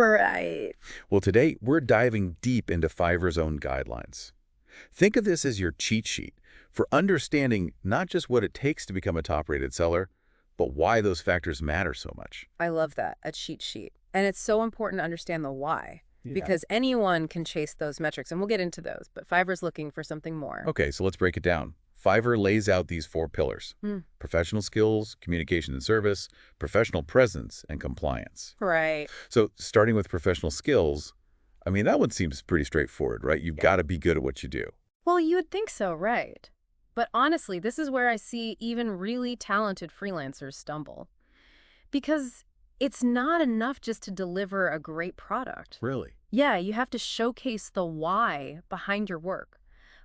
Right. Well, today we're diving deep into Fiverr's own guidelines. Think of this as your cheat sheet for understanding not just what it takes to become a top-rated seller, but why those factors matter so much. I love that, a cheat sheet. And it's so important to understand the why, Yeah. because anyone can chase those metrics, and we'll get into those, but Fiverr's looking for something more. Okay, so let's break it down. Fiverr lays out these four pillars: Hmm. professional skills, communication and service, professional presence, and compliance. Right. So starting with professional skills, I mean, that one seems pretty straightforward, right? You've Yeah. got to be good at what you do. Well, you would think so, right? But honestly, this is where I see even really talented freelancers stumble. Because it's not enough just to deliver a great product. Really? Yeah, you have to showcase the why behind your work.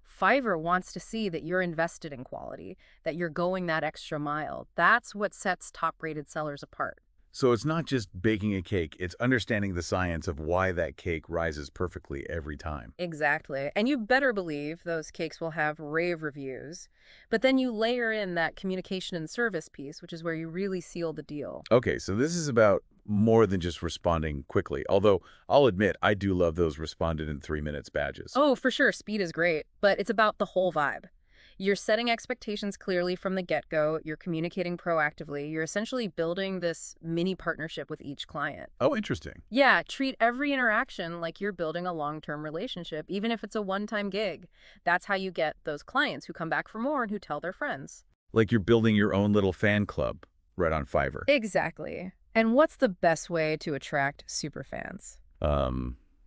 Fiverr wants to see that you're invested in quality, that you're going that extra mile. That's what sets top-rated sellers apart. So it's not just baking a cake, it's understanding the science of why that cake rises perfectly every time. Exactly. And you better believe those cakes will have rave reviews. But then you layer in that communication and service piece, which is where you really seal the deal. Okay, so this is about more than just responding quickly. Although I'll admit, I do love those responded in 3 minutes badges. Oh, for sure, speed is great, but it's about the whole vibe. You're setting expectations clearly from the get-go, you're communicating proactively, you're essentially building this mini partnership with each client. Oh, interesting. Yeah, treat every interaction like you're building a long-term relationship, even if it's a one-time gig. That's how you get those clients who come back for more and who tell their friends. Like you're building your own little fan club right on Fiverr. Exactly. And what's the best way to attract superfans?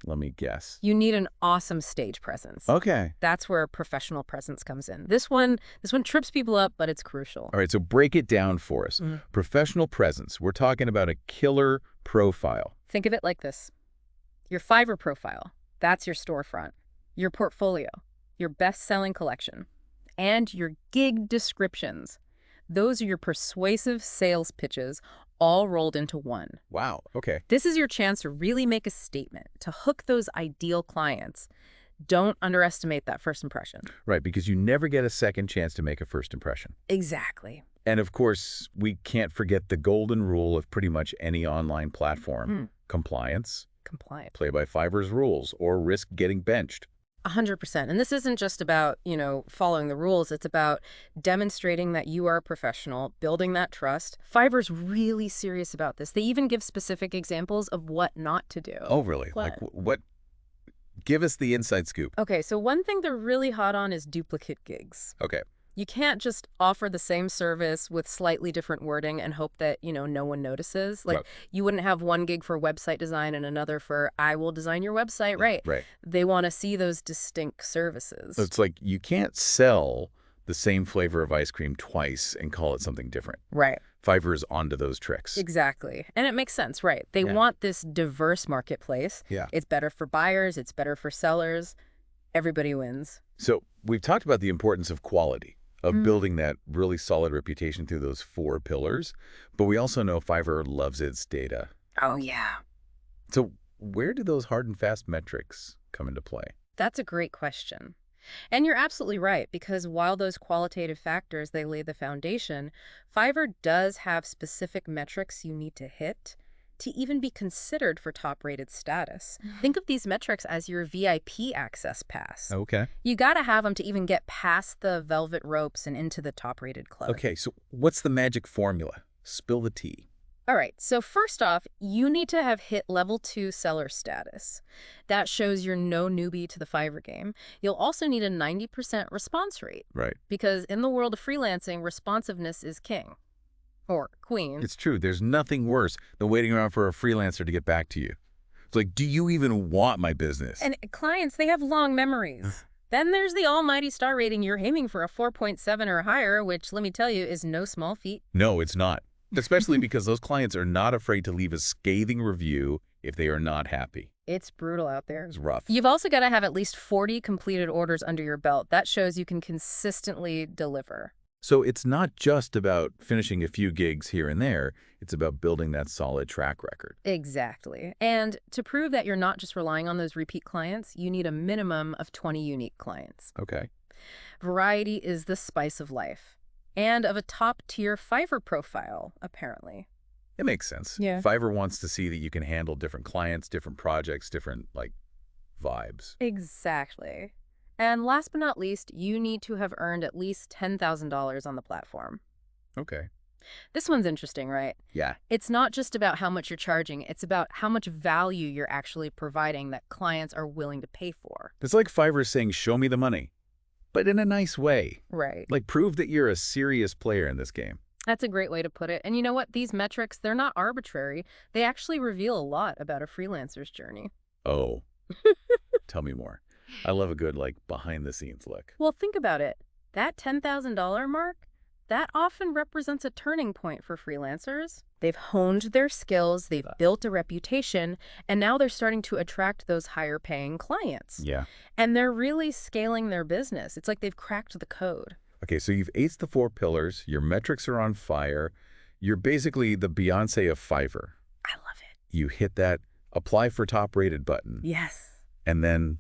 Let me guess. You need an awesome stage presence. Okay. That's where professional presence comes in. This one trips people up, but it's crucial. All right, so break it down for us. Professional presence. We're talking about a killer profile. Think of it like this. Your Fiverr profile, that's your storefront. Your portfolio, your best-selling collection, and your gig descriptions. Those are your persuasive sales pitches, all rolled into one. Wow, okay. This is your chance to really make a statement, to hook those ideal clients. Don't underestimate that first impression. Right, because you never get a second chance to make a first impression. Exactly. And of course, we can't forget the golden rule of pretty much any online platform. Compliance. Compliant. Play by Fiverr's rules or risk getting benched. 100%. And this isn't just about, following the rules. It's about demonstrating that you are a professional, building that trust. Fiverr's really serious about this. They even give specific examples of what not to do. Oh, really? What? Like what? Give us the inside scoop. Okay, so one thing they're really hot on is duplicate gigs. Okay. You can't just offer the same service with slightly different wording and hope that, no one notices. Like, Right. you wouldn't have one gig for website design and another for I will design your website, right? Right. They want to see those distinct services. So it's like you can't sell the same flavor of ice cream twice and call it something different. Right. Fiverr is onto those tricks. Exactly. And it makes sense, right? They Yeah. want this diverse marketplace. Yeah. It's better for buyers. It's better for sellers. Everybody wins. So we've talked about the importance of quality, of building that really solid reputation through those four pillars, but we also know Fiverr loves its data. Oh, yeah. So where do those hard and fast metrics come into play? That's a great question. And you're absolutely right, because while those qualitative factors, they lay the foundation, Fiverr does have specific metrics you need to hit to even be considered for top-rated status. Think of these metrics as your VIP access pass. Okay. You gotta have them to even get past the velvet ropes and into the top-rated club. Okay, so what's the magic formula? Spill the tea. All right, so first off, you need to have hit level 2 seller status. That shows you're no newbie to the Fiverr game. You'll also need a 90% response rate, Right. because in the world of freelancing, responsiveness is king. Or queen. It's true. There's nothing worse than waiting around for a freelancer to get back to you. It's like, do you even want my business? And clients, they have long memories. Then there's the almighty star rating. You're aiming for a 4.7 or higher, which, let me tell you, is no small feat. No, it's not. Especially because those clients are not afraid to leave a scathing review if they are not happy. It's brutal out there. It's rough. You've also got to have at least 40 completed orders under your belt. That shows you can consistently deliver. So it's not just about finishing a few gigs here and there. It's about building that solid track record. Exactly. And to prove that you're not just relying on those repeat clients, you need a minimum of 20 unique clients. Okay. Variety is the spice of life. And of a top-tier Fiverr profile, apparently. It makes sense. Yeah. Fiverr wants to see that you can handle different clients, different projects, different, like, vibes. Exactly. And last but not least, you need to have earned at least $10,000 on the platform. Okay. This one's interesting, right? Yeah. It's not just about how much you're charging, it's about how much value you're actually providing that clients are willing to pay for. It's like Fiverr saying, show me the money, but in a nice way. Right. Like, prove that you're a serious player in this game. That's a great way to put it. And you know what? These metrics, they're not arbitrary. They actually reveal a lot about a freelancer's journey. Oh, tell me more. I love a good, like, behind-the-scenes look. Well, think about it. That $10,000 mark, that often represents a turning point for freelancers. They've honed their skills, they've built a reputation, and now they're starting to attract those higher-paying clients. Yeah. And they're really scaling their business. It's like they've cracked the code. Okay, so you've aced the 4 pillars, your metrics are on fire, you're basically the Beyonce of Fiverr. I love it. You hit that apply for top-rated button, Yes. and then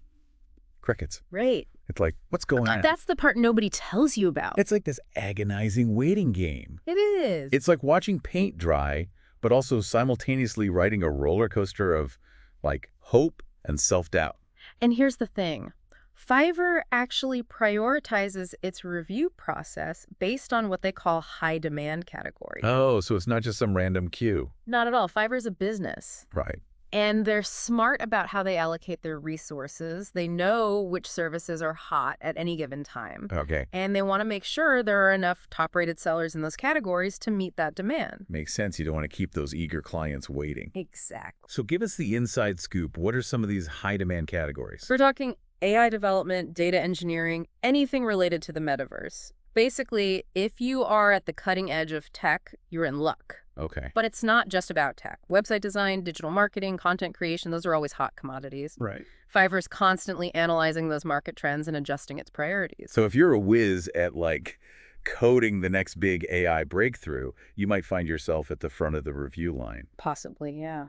crickets. Right. It's like, what's going on? That's the part nobody tells you about. It's like this agonizing waiting game. It is. It's like watching paint dry, but also simultaneously riding a roller coaster of, like, hope and self-doubt. And here's the thing. Fiverr actually prioritizes its review process based on what they call high demand category. Oh, so it's not just some random queue. Not at all. Fiverr's a business. Right. And they're smart about how they allocate their resources. They know which services are hot at any given time. Okay. And they want to make sure there are enough top-rated sellers in those categories to meet that demand. Makes sense. You don't want to keep those eager clients waiting. Exactly. So give us the inside scoop. What are some of these high-demand categories? We're talking AI development, data engineering, anything related to the metaverse. Basically, if you are at the cutting edge of tech, you're in luck. Okay. But it's not just about tech. Website design, digital marketing, content creation, those are always hot commodities. Right. Fiverr's constantly analyzing those market trends and adjusting its priorities. So if you're a whiz at, like, coding the next big AI breakthrough, you might find yourself at the front of the review line. Possibly, yeah.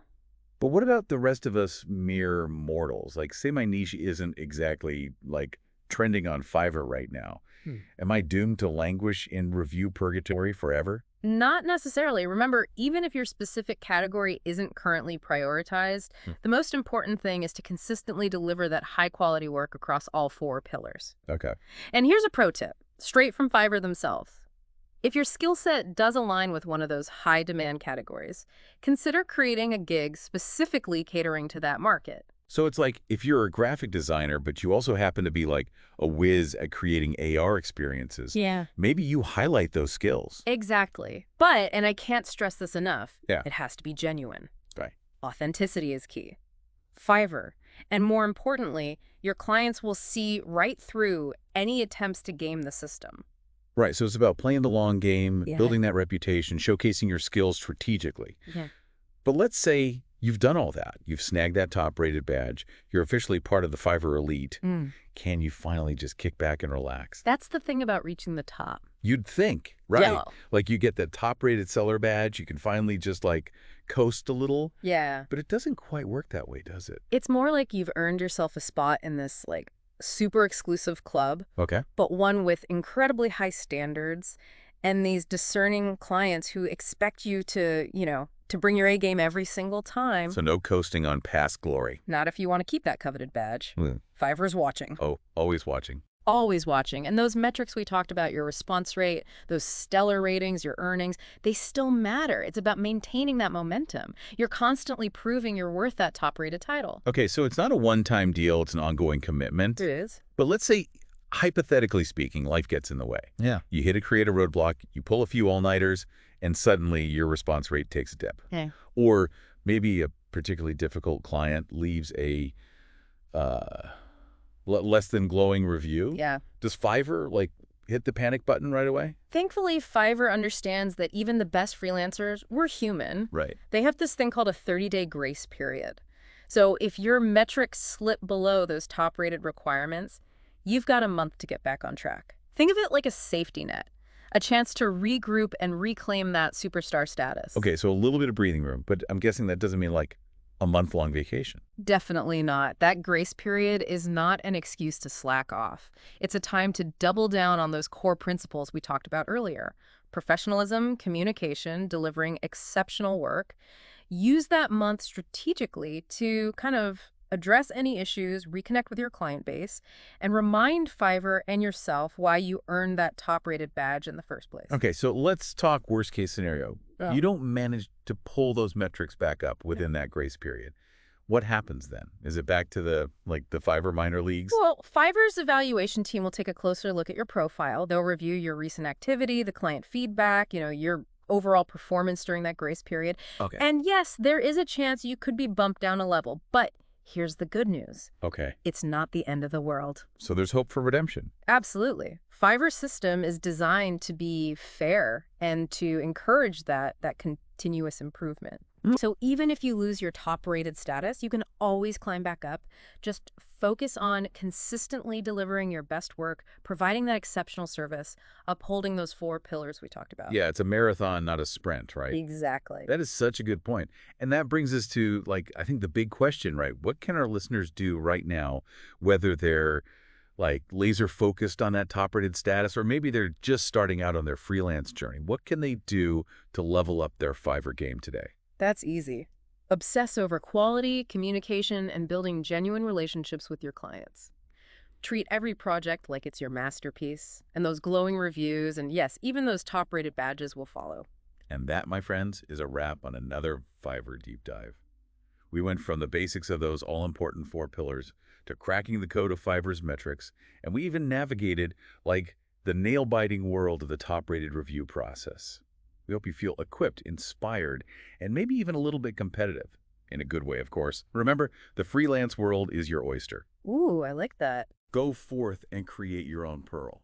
But what about the rest of us mere mortals? Like, say my niche isn't exactly, like, trending on Fiverr right now. Am I doomed to languish in review purgatory forever? Not necessarily. Remember, even if your specific category isn't currently prioritized, the most important thing is to consistently deliver that high-quality work across all 4 pillars. Okay. And here's a pro tip, straight from Fiverr themselves. If your skill set does align with one of those high-demand categories, consider creating a gig specifically catering to that market. So it's like if you're a graphic designer, but you also happen to be like a whiz at creating AR experiences, Yeah. maybe you highlight those skills. Exactly. But, and I can't stress this enough, Yeah. it has to be genuine. Right. Authenticity is key. Fiverr, and more importantly, your clients will see right through any attempts to game the system. Right. So it's about playing the long game, Yeah. building that reputation, showcasing your skills strategically. Yeah. But let's say you've done all that. You've snagged that top-rated badge. You're officially part of the Fiverr elite. Can you finally just kick back and relax? That's the thing about reaching the top. You'd think, right? Yeah. Like you get that top-rated seller badge. You can finally just, like, coast a little. Yeah. But it doesn't quite work that way, does it? It's more like you've earned yourself a spot in this, like, super exclusive club, Okay. but one with incredibly high standards and these discerning clients who expect you to, to bring your A game every single time. So no coasting on past glory. Not if you want to keep that coveted badge. Mm. Fiverr's watching. Oh, always watching. Always watching. And those metrics we talked about, your response rate, those stellar ratings, your earnings, they still matter. It's about maintaining that momentum. You're constantly proving you're worth that top-rated title. Okay, so it's not a one-time deal. It's an ongoing commitment. It is. But let's say, hypothetically speaking, life gets in the way. Yeah. You hit a creative roadblock, you pull a few all-nighters, and suddenly your response rate takes a dip. Yeah. Or maybe a particularly difficult client leaves a less than glowing review. Yeah. Does Fiverr, like, hit the panic button right away? Thankfully, Fiverr understands that even the best freelancers, we're human. Right. They have this thing called a 30-day grace period. So if your metrics slip below those top-rated requirements, you've got a month to get back on track. Think of it like a safety net, a chance to regroup and reclaim that superstar status. Okay, so a little bit of breathing room, but I'm guessing that doesn't mean, like, a month-long vacation. Definitely not. That grace period is not an excuse to slack off. It's a time to double down on those core principles we talked about earlier. Professionalism, communication, delivering exceptional work. Use that month strategically to kind of address any issues, reconnect with your client base, and remind Fiverr and yourself why you earned that top-rated badge in the first place. Okay, so let's talk worst case scenario. Yeah. You don't manage to pull those metrics back up Yeah. within that grace period. What happens then? Is it back to the Fiverr minor leagues? Well, Fiverr's evaluation team will take a closer look at your profile. They'll review your recent activity, the client feedback, your overall performance during that grace period. Okay. And yes, there is a chance you could be bumped down a level, but here's the good news. Okay. It's not the end of the world. So there's hope for redemption. Absolutely. Fiverr's system is designed to be fair and to encourage that continuous improvement. So even if you lose your top-rated status, you can always climb back up. Just focus on consistently delivering your best work, providing that exceptional service, upholding those 4 pillars we talked about. Yeah, it's a marathon, not a sprint, right? Exactly. That is such a good point. And that brings us to, I think the big question, right? What can our listeners do right now, whether they're laser focused on that top-rated status, or maybe they're just starting out on their freelance journey? What can they do to level up their Fiverr game today? That's easy. Obsess over quality, communication, and building genuine relationships with your clients. Treat every project like it's your masterpiece, and those glowing reviews, and yes, even those top-rated badges will follow. And that, my friends, is a wrap on another Fiverr deep dive. We went from the basics of those all-important 4 pillars to cracking the code of Fiverr's metrics, and we even navigated, the nail-biting world of the top-rated review process. We hope you feel equipped, inspired, and maybe even a little bit competitive. In a good way, of course. Remember, the freelance world is your oyster. Ooh, I like that. Go forth and create your own pearl.